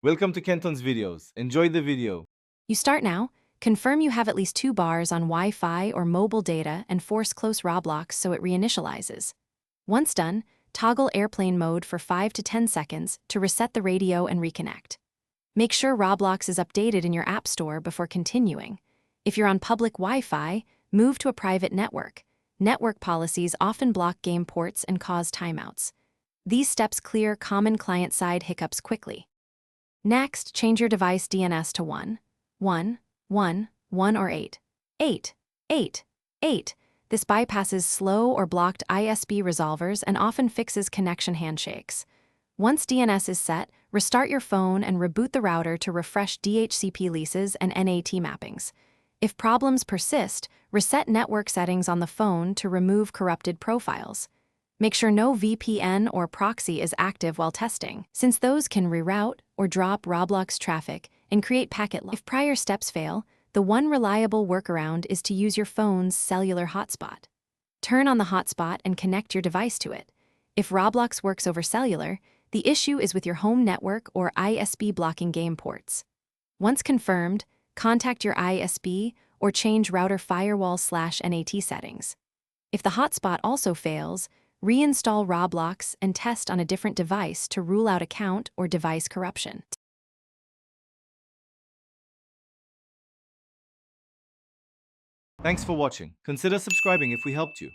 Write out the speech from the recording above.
Welcome to Kenton's videos. Enjoy the video. You start now, confirm you have at least 2 bars on Wi-Fi or mobile data and force close Roblox so it reinitializes. Once done, toggle airplane mode for 5 to 10 seconds to reset the radio and reconnect. Make sure Roblox is updated in your app store before continuing. If you're on public Wi-Fi, move to a private network. Network policies often block game ports and cause timeouts. These steps clear common client-side hiccups quickly. Next, change your device DNS to 1, 1, 1, 1 or 8, 8, 8, 8. This bypasses slow or blocked ISP resolvers and often fixes connection handshakes. Once DNS is set, restart your phone and reboot the router to refresh DHCP leases and NAT mappings. If problems persist, reset network settings on the phone to remove corrupted profiles. Make sure no VPN or proxy is active while testing, since those can reroute or drop Roblox traffic and create packet loss. If prior steps fail, the one reliable workaround is to use your phone's cellular hotspot. Turn on the hotspot and connect your device to it. If Roblox works over cellular, the issue is with your home network or ISP blocking game ports. Once confirmed, contact your ISP or change router firewall/NAT settings. If the hotspot also fails, reinstall Roblox and test on a different device to rule out account or device corruption. Thanks for watching. Consider subscribing if we helped you.